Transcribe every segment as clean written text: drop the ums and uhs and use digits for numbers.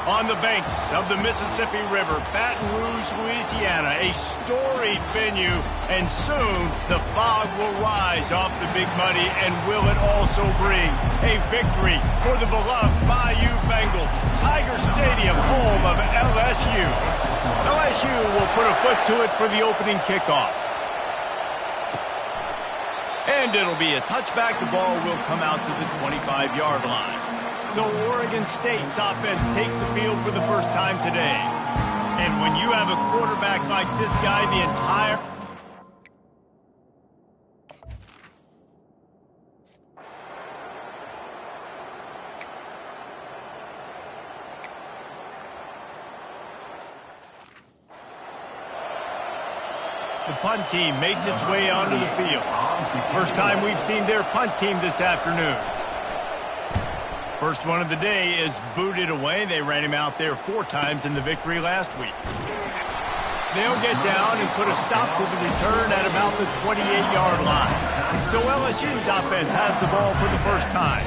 On the banks of the Mississippi River, Baton Rouge, Louisiana, a storied venue, and soon the fog will rise off the Big Muddy, and will it also bring a victory for the beloved Bayou Bengals. Tiger Stadium, home of LSU. LSU will put a foot to it for the opening kickoff. And it'll be a touchback. The ball will come out to the 25-yard line. So Oregon State's offense takes the field for the first time today. And when you have a quarterback like this guy, the entire... The punt team makes its way onto the field. First time we've seen their punt team this afternoon. First one of the day is booted away. They ran him out there 4 times in the victory last week. They'll get down and put a stop to the return at about the 28-yard line. So LSU's offense has the ball for the first time.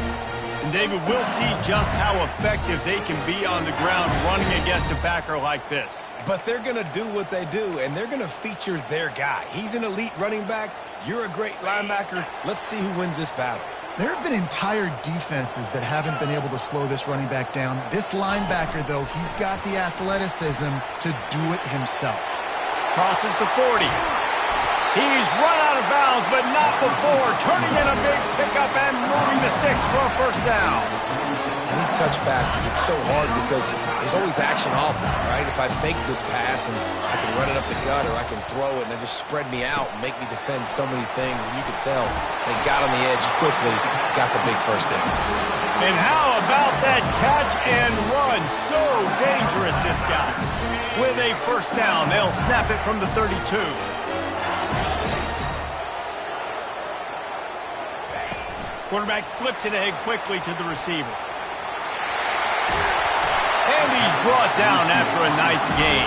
And David, we'll see just how effective they can be on the ground running against a backer like this. But they're going to do what they do, and they're going to feature their guy. He's an elite running back. You're a great linebacker. Let's see who wins this battle. There have been entire defenses that haven't been able to slow this running back down. This linebacker, though, he's got the athleticism to do it himself. Crosses the 40. He's run out of bounds, but not before turning in a big pickup and moving the sticks for a first down. And these touch passes, it's so hard because there's always action off it, right? If I fake this pass and I can run it up the gut, or I can throw it and they just spread me out and make me defend so many things. And you can tell they got on the edge quickly, got the big first down. And how about that catch and run? So dangerous, this guy. With a first down, they'll snap it from the 32. Quarterback flips it ahead quickly to the receiver. And he's brought down after a nice gain.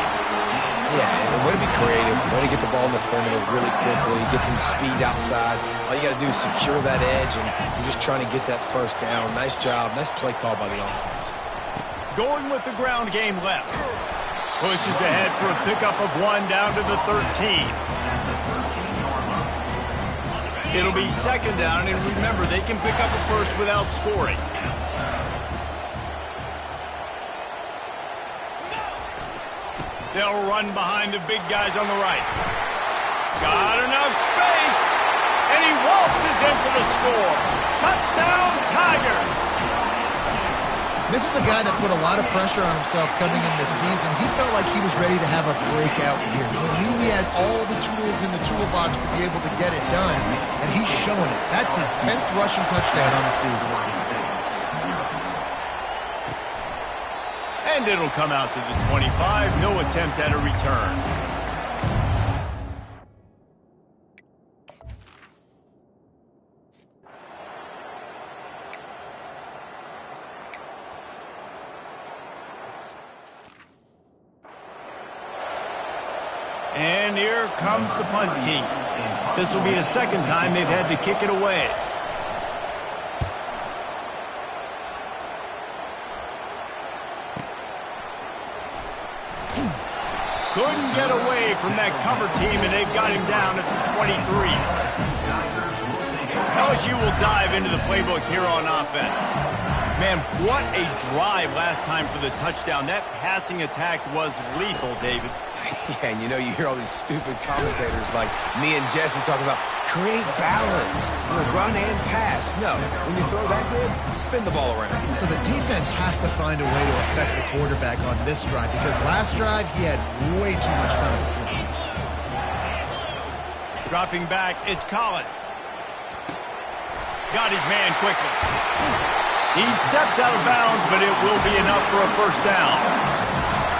Yeah, and way to be creative, way to get the ball in the perimeter really quickly, get some speed outside. All you got to do is secure that edge, and you're just trying to get that first down. Nice job, nice play call by the offense. Going with the ground game left. Pushes ahead for a pickup of 1 down to the 13. It'll be second down, and remember, they can pick up a first without scoring. They'll run behind the big guys on the right. Got enough space, and he waltzes in for the score. Touchdown, Tigers! This is a guy that put a lot of pressure on himself coming in this season. He felt like he was ready to have a breakout year. He knew he had all the tools in the toolbox to be able to get it done, and he's showing it. That's his 10th rushing touchdown on the season. And it'll come out to the 25. No attempt at a return. And here comes the punt team. This will be the second time they've had to kick it away. Couldn't get away from that cover team, and they've got him down at the 23. LSU will dive into the playbook here on offense. Man, what a drive last time for the touchdown. That passing attack was lethal, David. Yeah, and you hear all these stupid commentators like me and Jesse talking about create balance, run and pass. No, when you throw that good, spin the ball around. So the defense has to find a way to affect the quarterback on this drive, because last drive he had way too much time to throw. Dropping back, it's Collins. Got his man quickly. He steps out of bounds, but it will be enough for a first down.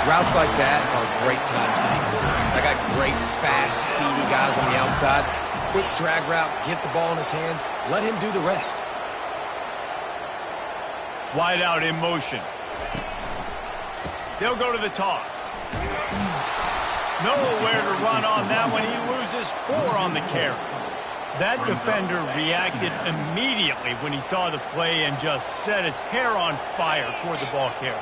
Routes like that are great times to be quarterbacks. I got great, fast, speedy guys on the outside. Quick drag route, get the ball in his hands, let him do the rest. Wide out in motion. They'll go to the toss. Nowhere to run on that one. He loses 4 on the carry. That defender reacted immediately when he saw the play and just set his hair on fire toward the ball carrier.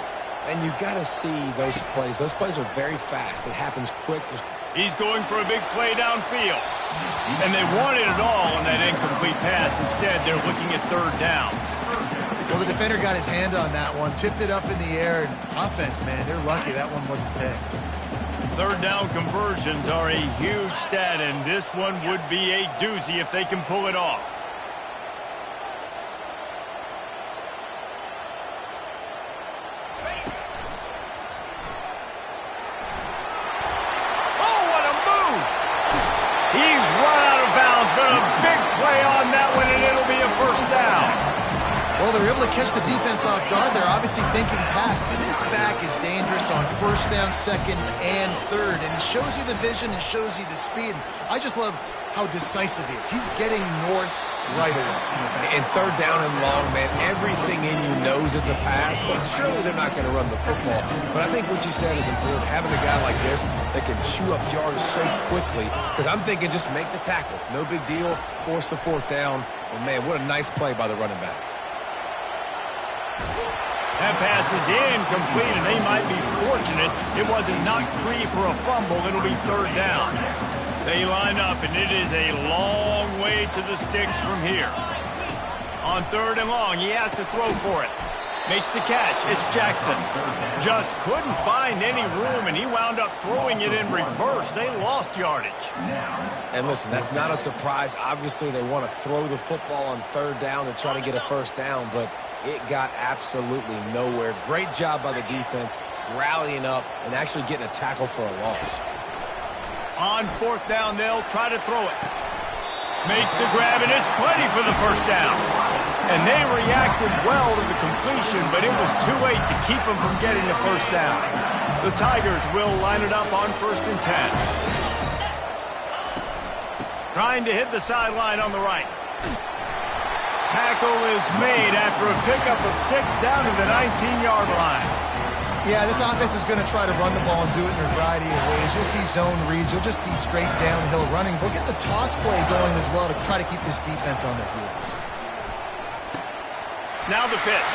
And you got to see those plays. Those plays are very fast. It happens quick. He's going for a big play downfield. And they wanted it all on that incomplete pass. Instead, they're looking at third down. Well, the defender got his hand on that one, tipped it up in the air. And offense, man, they're lucky that one wasn't picked. Third down conversions are a huge stat, and this one would be a doozy if they can pull it off. Oh, what a move! He's run out of bounds, but a big play on that one, and it'll be a first down. Well, they're able to catch the defense off guard. They're obviously thinking pass. This back is dangerous on first down, second, and third. And it shows you the vision and shows you the speed. I just love how decisive he is. He's getting north right away. And third down and long, man, everything in you knows it's a pass. But surely they're not going to run the football. But I think what you said is important. Having a guy like this that can chew up yards so quickly. Because I'm thinking just make the tackle. No big deal. Force the fourth down. But, man, what a nice play by the running back. That pass is incomplete, and they might be fortunate it wasn't knocked free for a fumble. It'll be third down. They line up, and it is a long way to the sticks from here. On third and long, he has to throw for it. Makes the catch. It's Jackson. Just couldn't find any room, and he wound up throwing it in reverse. They lost yardage. And listen, that's not a surprise. Obviously, they want to throw the football on third down and try to get a first down, but it got absolutely nowhere. Great job by the defense, rallying up and actually getting a tackle for a loss. On fourth down, they'll try to throw it. Makes the grab, and it's plenty for the first down. And they reacted well to the completion, but it was too late to keep them from getting the first down. The Tigers will line it up on 1st and 10. Trying to hit the sideline on the right. Tackle is made after a pickup of 6 down to the 19-yard line. Yeah, this offense is going to try to run the ball and do it in a variety of ways. You'll see zone reads. You'll just see straight downhill running. We'll get the toss play going as well to try to keep this defense on their heels. Now the pitch.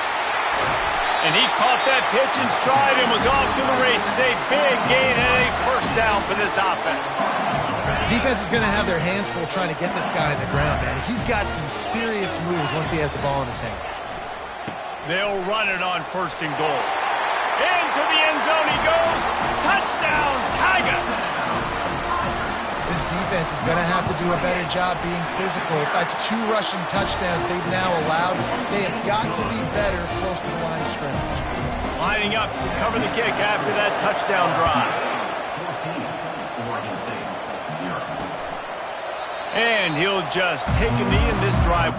And he caught that pitch in stride and was off to the races. A big gain and a first down for this offense. Defense is going to have their hands full trying to get this guy on the ground, man. He's got some serious moves once he has the ball in his hands. They'll run it on 1st and goal. Into the end zone he goes. Touchdown, Tigers! This defense is going to have to do a better job being physical. That's 2 rushing touchdowns they've now allowed. They have got to be better close to the line of scrimmage. Lining up to cover the kick after that touchdown drive. And he'll just take a knee in this drive.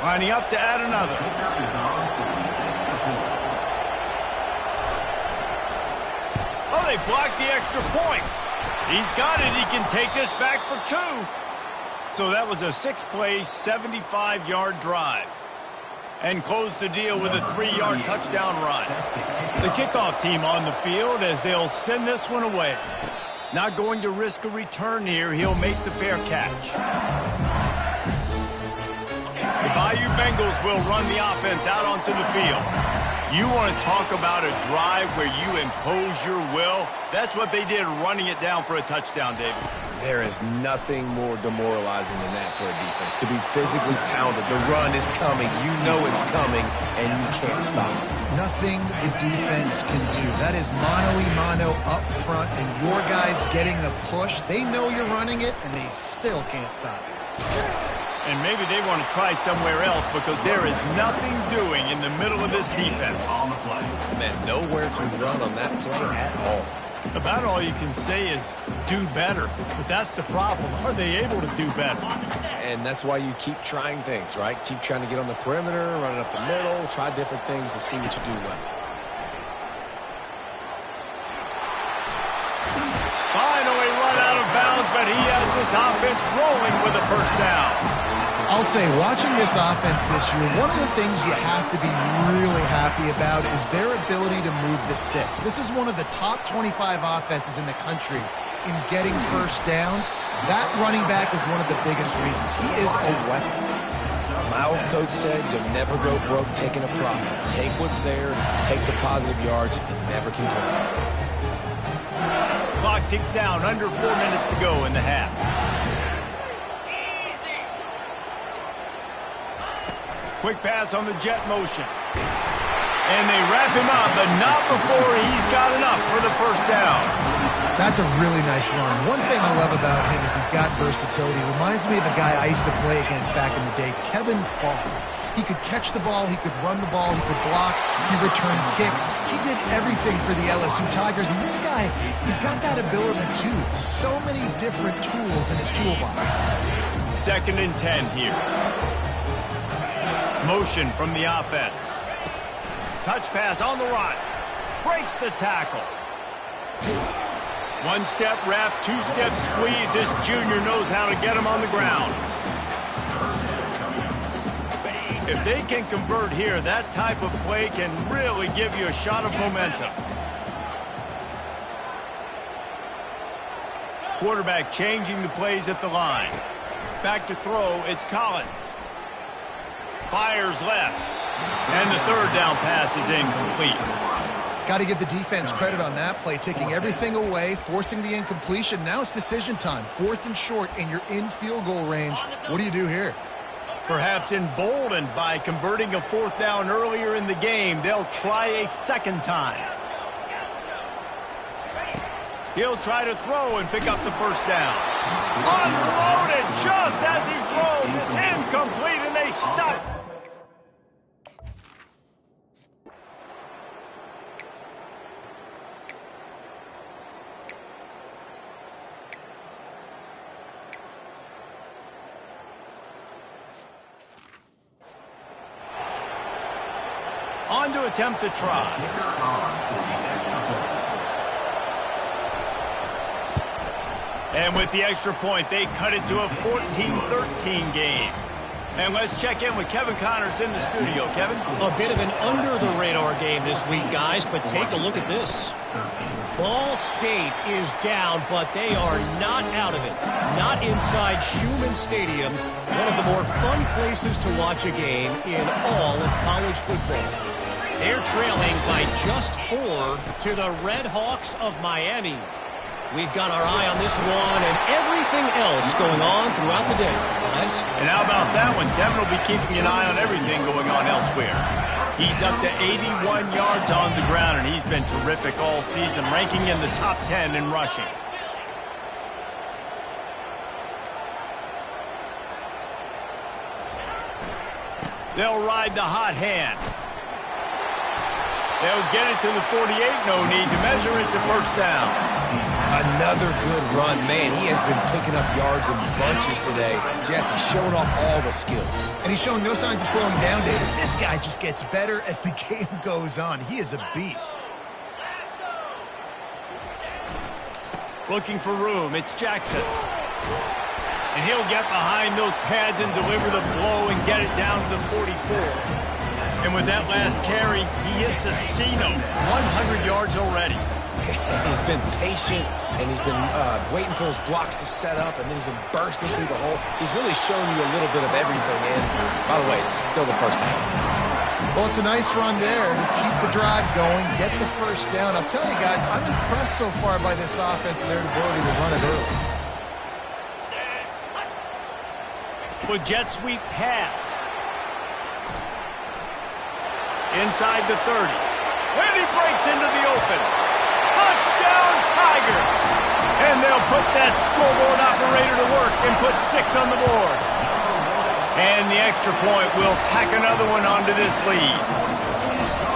Lining up to add another. Oh, they blocked the extra point. He's got it. He can take this back for 2. So that was a 6-play, 75-yard drive. And close the deal with a 3-yard touchdown run. The kickoff team on the field as they'll send this one away. Not going to risk a return here. He'll make the fair catch. The Bayou Bengals will run the offense out onto the field. You want to talk about a drive where you impose your will? That's what they did, running it down for a touchdown, David. There is nothing more demoralizing than that for a defense. To be physically pounded. The run is coming. You know it's coming, and you can't stop it. Nothing the defense can do. That is mano-a-mano up front, and your guys getting the push. They know you're running it, and they still can't stop it. And maybe they want to try somewhere else because there is nothing doing in the middle of this defense. Man, nowhere to run on that play at all. About all you can say is do better. But that's the problem. Are they able to do better? And that's why you keep trying things, right? Keep trying to get on the perimeter, run it up the middle, try different things to see what you do well. Finally run out of bounds, but he has this offense rolling with a first down. I'll say, watching this offense this year, one of the things you have to be really happy about is their ability to move the sticks. This is one of the top 25 offenses in the country in getting first downs. That running back is one of the biggest reasons. He is a weapon. My old coach said, you'll never go broke taking a profit. Take what's there, take the positive yards, and never complain. Clock ticks down, under 4 minutes to go in the half. Quick pass on the jet motion. And they wrap him up, but not before he's got enough for the first down. That's a really nice run. One thing I love about him is he's got versatility. Reminds me of a guy I used to play against back in the day, Kevin Falk. He could catch the ball, he could run the ball, he could block, he returned kicks. He did everything for the LSU Tigers, and this guy, he's got that ability too. So many different tools in his toolbox. 2nd and 10 here. Motion from the offense. Touch pass on the run. Breaks the tackle. 1-step wrap, 2-step squeeze. This junior knows how to get him on the ground. If they can convert here, that type of play can really give you a shot of momentum. Quarterback changing the plays at the line. Back to throw, it's Collins. Fires left. And the 3rd down pass is incomplete. Got to give the defense credit on that play, taking everything away, forcing the incompletion. Now it's decision time. 4th and short, and you're in field goal range. What do you do here? Perhaps emboldened by converting a 4th down earlier in the game, they'll try a 2nd time. He'll try to throw and pick up the 1st down. Unloaded just as he throws. It's incomplete, and they stop. On to attempt the try. And with the extra point, they cut it to a 14-13 game. And let's check in with Kevin Connors in the studio. Kevin? A bit of an under-the-radar game this week, guys, but take a look at this. Ball State is down, but they are not out of it. Not inside Schumann Stadium, one of the more fun places to watch a game in all of college football. They're trailing by just 4 to the Red Hawks of Miami. We've got our eye on this one and everything else going on throughout the day, guys. And how about that one? Kevin will be keeping an eye on everything going on elsewhere. He's up to 81 yards on the ground, and he's been terrific all season, ranking in the top 10 in rushing. They'll ride the hot hand. They'll get it to the 48. No need to measure it to 1st down. Another good run. Man, he has been picking up yards in bunches today. Jesse showing off all the skills. And he's showing no signs of slowing down, David. This guy just gets better as the game goes on. He is a beast. Looking for room. It's Jackson. And he'll get behind those pads and deliver the blow and get it down to the 44. And with that last carry, he hits a C-note. 100 yards already. He's been patient, and he's been waiting for his blocks to set up, and then he's been bursting through the hole. He's really showing you a little bit of everything, and by the way, it's still the 1st half. Well, it's a nice run there to keep the drive going, get the 1st down. I'll tell you guys, I'm impressed so far by this offense and their ability to run it early. With jet sweep pass. Inside the 30. And he breaks into the open. Touchdown, Tiger! And they'll put that scoreboard operator to work and put 6 on the board. And the extra point will tack another one onto this lead.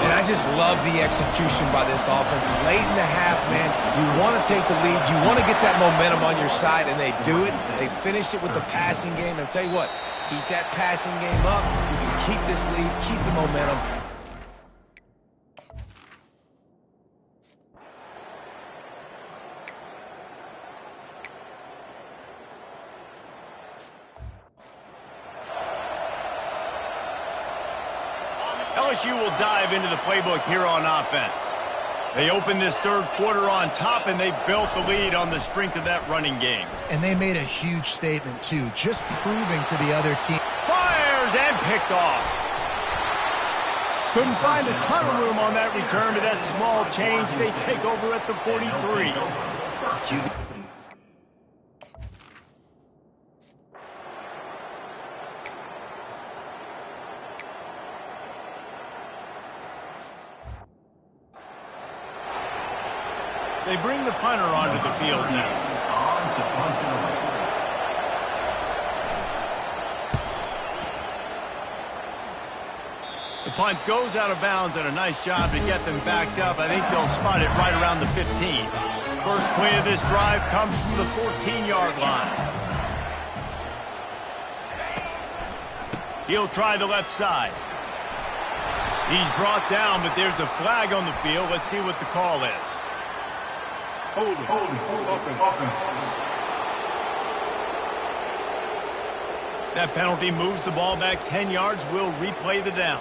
And I just love the execution by this offense. Late in the half, man, you want to take the lead. You want to get that momentum on your side, and they do it. They finish it with the passing game. And I'll tell you what, keep that passing game up. You can keep this lead, keep the momentum. LSU will dive into the playbook here on offense. They opened this third quarter on top, and they built the lead on the strength of that running game. And they made a huge statement, too, just proving to the other team. Fires and picked off. Couldn't find a ton of room on that return to that small change. They take over at the 43. They bring the punter onto the field now. The punt goes out of bounds, and a nice job to get them backed up. I think they'll spot it right around the 15. First play of this drive comes from the 14-yard line. He'll try the left side. He's brought down, but there's a flag on the field. Let's see what the call is. Hold it. That penalty moves the ball back 10 yards. We'll replay the down.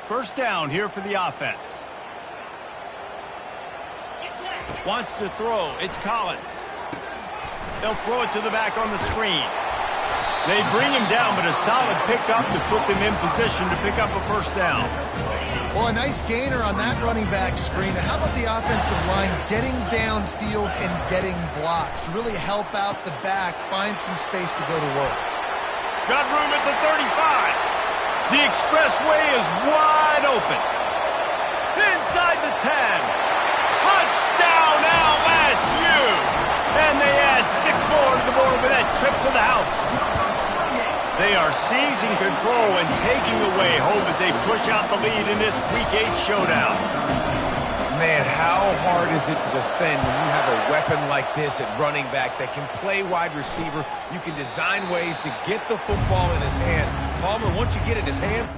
First down here for the offense. Wants to throw. It's Collins. They'll throw it to the back on the screen. They bring him down, but a solid pickup to put them in position to pick up a first down. Well, a nice gainer on that running back screen. How about the offensive line getting downfield and getting blocks to really help out the back, find some space to go to work? Got room at the 35. The expressway is wide open. Inside the 10. Touchdown LSU! And they add 6 more to the board with that trip to the house. They are seizing control and taking away hope as they push out the lead in this Week 8 showdown. Man, how hard is it to defend when you have a weapon like this at running back that can play wide receiver? You can design ways to get the football in his hand. Palmer, once you get it in his hand...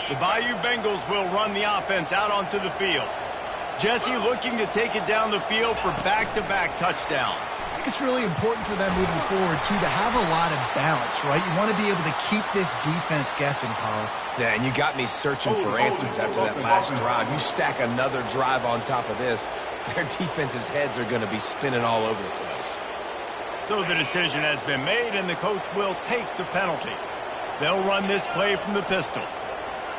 The Bayou Bengals will run the offense out onto the field. Jesse looking to take it down the field for back-to-back touchdowns. I think it's really important for them moving forward, too, to have a lot of balance, right? You want to be able to keep this defense guessing, Paul. Yeah, and you got me searching for answers after that last drive. You stack another drive on top of this, their defense's heads are going to be spinning all over the place. So the decision has been made, and the coach will take the penalty. They'll run this play from the pistol.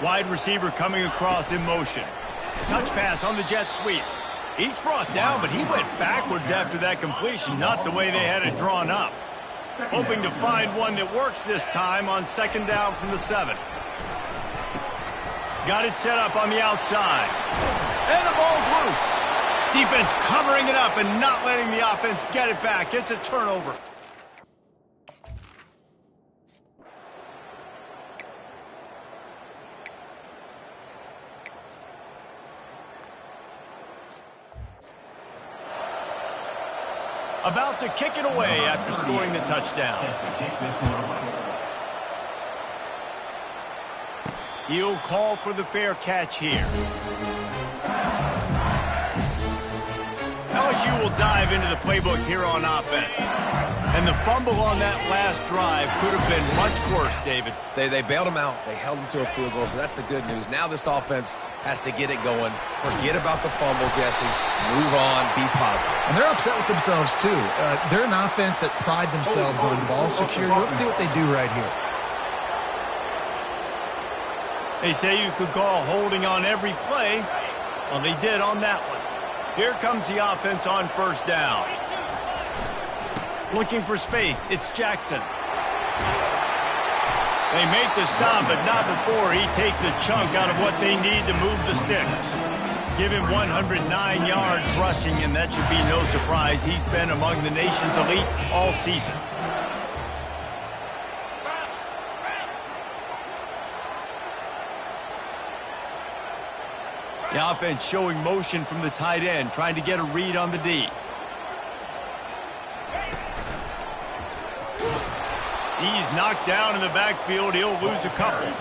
Wide receiver coming across in motion. Touch pass on the jet sweep. He's brought down, but he went backwards after that completion, not the way they had it drawn up. Hoping to find one that works this time on second down from the 7. Got it set up on the outside. And the ball's loose. Defense covering it up and not letting the offense get it back. It's a turnover. About to kick it away after scoring the touchdown. He'll call for the fair catch here. LSU will dive into the playbook here on offense. And the fumble on that last drive could have been much worse, David. They bailed him out. They held him to a field goal, so that's the good news. Now this offense has to get it going. Forget about the fumble, Jesse. Move on. Be positive. And they're upset with themselves, too. They're an offense that pride themselves on ball security. Let's see what they do right here. They say you could call holding on every play. Well, they did on that one. Here comes the offense on first down. Looking for space. It's Jackson. They make the stop, but not before he takes a chunk out of what they need to move the sticks. Give him 109 yards rushing, and that should be no surprise. He's been among the nation's elite all season. The offense showing motion from the tight end, trying to get a read on the D. He's knocked down in the backfield. He'll lose a couple.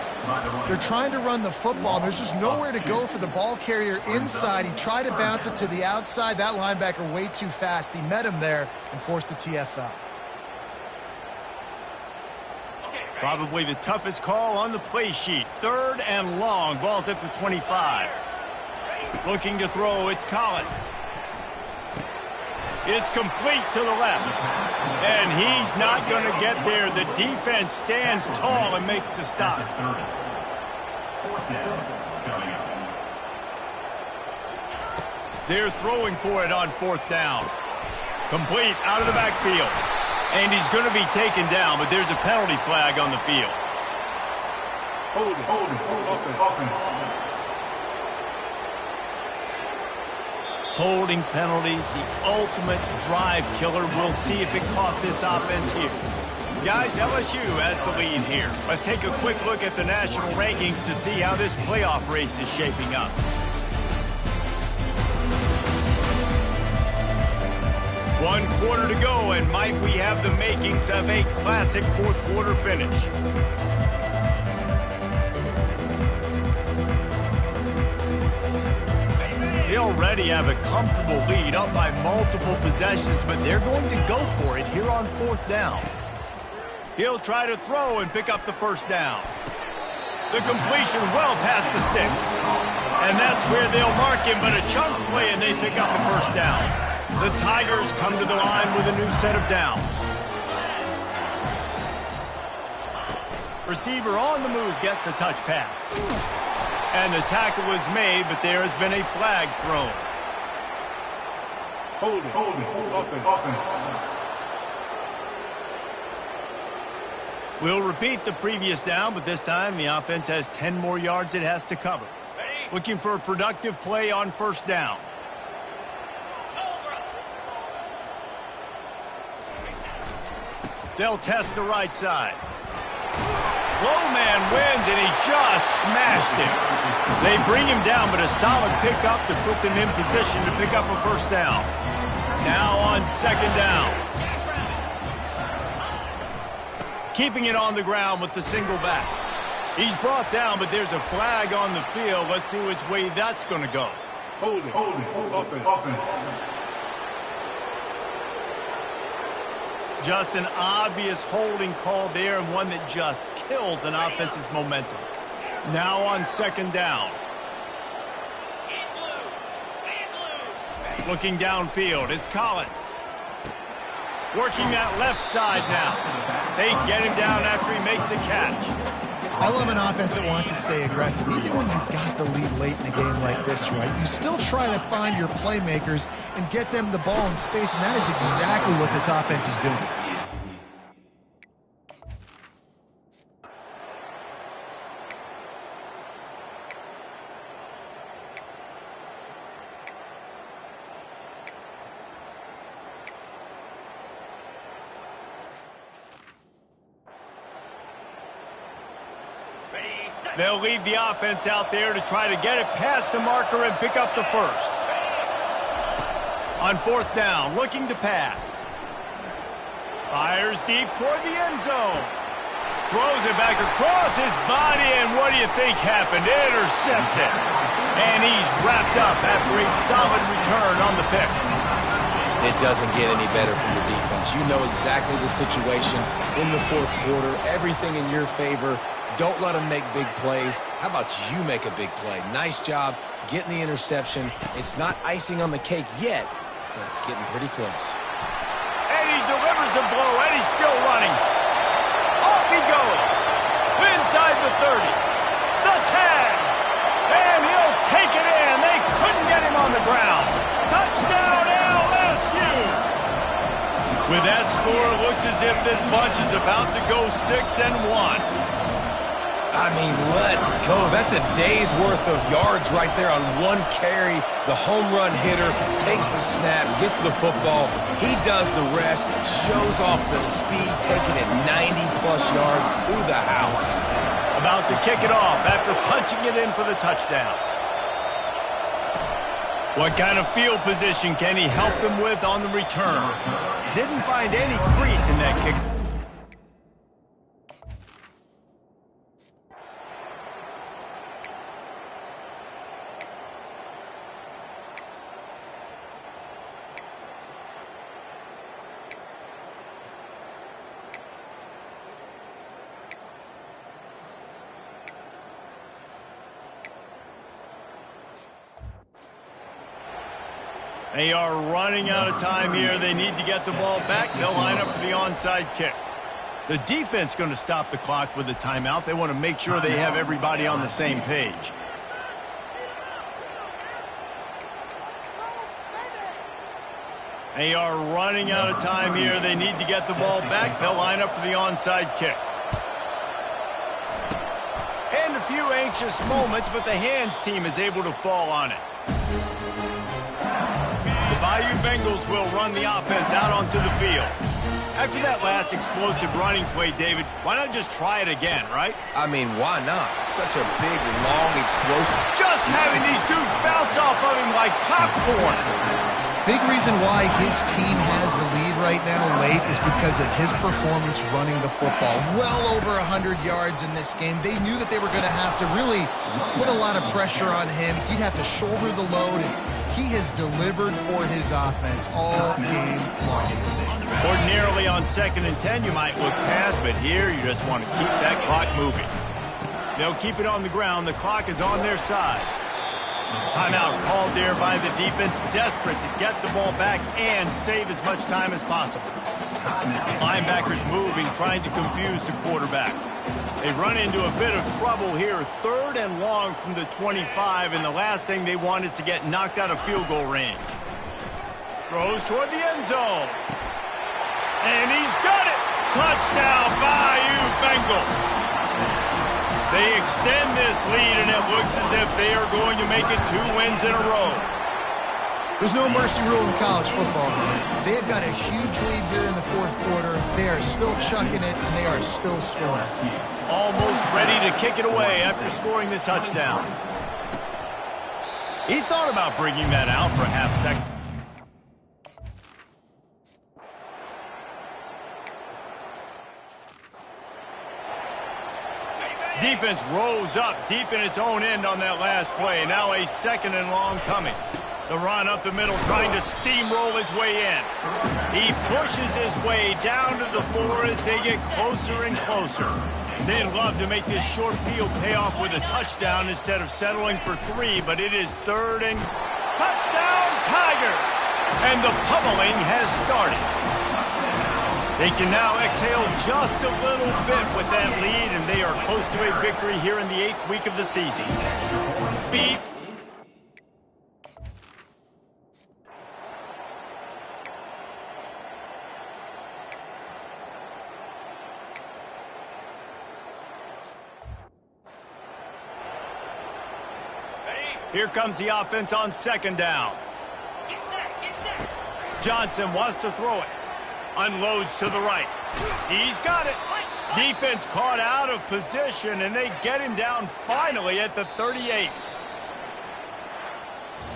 They're trying to run the football. There's just nowhere to go for the ball carrier inside. He tried to bounce it to the outside. That linebacker way too fast. He met him there and forced the TFL. Probably the toughest call on the play sheet. 3rd and long. Ball's at the 25. Looking to throw, it's Collins. It's complete to the left. And he's not going to get there. The defense stands tall and makes the stop. They're throwing for it on 4th down. Complete out of the backfield. And he's going to be taken down, but there's a penalty flag on the field. Hold it. Offense. Holding penalties, the ultimate drive killer. We'll see if it costs this offense here. Guys, LSU has the lead here. Let's take a quick look at the national rankings to see how this playoff race is shaping up. One quarter to go, and might we have the makings of a classic 4th quarter finish. They already have a comfortable lead, up by multiple possessions, but they're going to go for it here on 4th down. He'll try to throw and pick up the 1st down. The completion well past the sticks. And that's where they'll mark him, but a chunk play and they pick up the 1st down. The Tigers come to the line with a new set of downs. Receiver on the move gets the touch pass. And the tackle is made, but there has been a flag thrown. Hold it. Offense. We'll repeat the previous down, but this time the offense has 10 more yards it has to cover. Looking for a productive play on 1st down. They'll test the right side. Low man wins, and he just smashed him. They bring him down, but a solid pickup to put them in position to pick up a 1st down. Now on 2nd down. Keeping it on the ground with the single back. He's brought down, but there's a flag on the field. Let's see which way that's going to go. Hold it. Offense. Just an obvious holding call there, and one that just kills an offense's momentum. Now on 2nd down. Looking downfield, it's Collins. Working that left side now. They get him down after he makes a catch. I love an offense that wants to stay aggressive. Even when you've got the lead late in a game like this, right, you still try to find your playmakers and get them the ball in space, and that is exactly what this offense is doing. They'll leave the offense out there to try to get it past the marker and pick up the 1st. On 4th down, looking to pass. Fires deep toward the end zone. Throws it back across his body, and what do you think happened? Intercepted. And he's wrapped up after a solid return on the pick. It doesn't get any better from the defense. You know exactly the situation in the 4th quarter. Everything in your favor. Don't let them make big plays. How about you make a big play? Nice job getting the interception. It's not icing on the cake yet, but it's getting pretty close. And he delivers the blow, and he's still running. Off he goes. Inside the 30. The tag. And he'll take it in. They couldn't get him on the ground. Touchdown, LSU. With that score, it looks as if this bunch is about to go 6-1. I mean, let's go. That's a day's worth of yards right there on one carry. The home run hitter takes the snap, gets the football. He does the rest, shows off the speed, taking it 90-plus yards to the house. About to kick it off after punching it in for the touchdown. What kind of field position can he help them with on the return? Didn't find any crease in that kick. They are running out of time here. They need to get the ball back. They'll line up for the onside kick. The defense going to stop the clock with a timeout. They want to make sure they have everybody on the same page. They are running out of time here. They need to get the ball back. They'll line up for the onside kick. And a few anxious moments, but the hands team is able to fall on it. The Bayou Bengals will run the offense out onto the field. After that last explosive running play, David, why not just try it again, right? I mean, why not? Such a big, long, explosive. Just having these dudes bounce off of him like popcorn. Big reason why his team has the lead right now late is because of his performance running the football. Well over 100 yards in this game. They knew that they were going to have to really put a lot of pressure on him. He'd have to shoulder the load, and he has delivered for his offense all game long. Ordinarily on 2nd and 10, you might look past, but here you just want to keep that clock moving. They'll keep it on the ground. The clock is on their side. Timeout called there by the defense, desperate to get the ball back and save as much time as possible. Linebackers moving, trying to confuse the quarterback. They run into a bit of trouble here, 3rd and long from the 25, and the last thing they want is to get knocked out of field goal range. Throws toward the end zone. And he's got it! Touchdown, Bayou Bengals! They extend this lead, and it looks as if they are going to make it 2 wins in a row. There's no mercy rule in college football. They've got a huge lead here in the 4th quarter. They are still chucking it, and they are still scoring. Almost ready to kick it away after scoring the touchdown. He thought about bringing that out for a half second. Defense rose up deep in its own end on that last play. Now a 2nd and long coming. The run up the middle, trying to steamroll his way in. He pushes his way down to the floor as they get closer and closer. They'd love to make this short field pay off with a touchdown instead of settling for 3, but it is 3rd and touchdown Tigers! And the pummeling has started. They can now exhale just a little bit with that lead, and they are close to a victory here in the 8th week of the season. Beat. Here comes the offense on 2nd down. Get set. Johnson wants to throw it. Unloads to the right. He's got it. Defense caught out of position, and they get him down finally at the 38.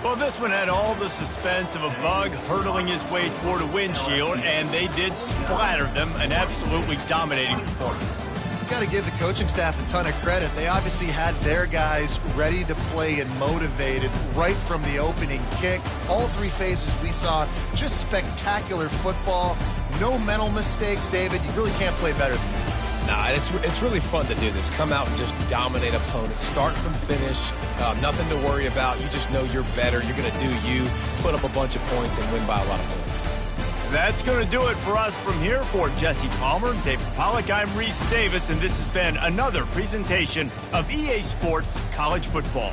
Well, this one had all the suspense of a bug hurtling his way toward a windshield, and they did splatter them, an absolutely dominating performance. You've got to give the coaching staff a ton of credit. They obviously had their guys ready to play and motivated right from the opening kick. All 3 phases we saw, just spectacular football. No mental mistakes, David. You really can't play better than that. Nah, it's really fun to do this. Come out and just dominate opponents. Start from finish. Nothing to worry about. You just know you're better. You're going to do you, put up a bunch of points, and win by a lot of points. That's going to do it for us from here. For Jesse Palmer, David Pollack, I'm Reese Davis, and this has been another presentation of EA Sports College Football.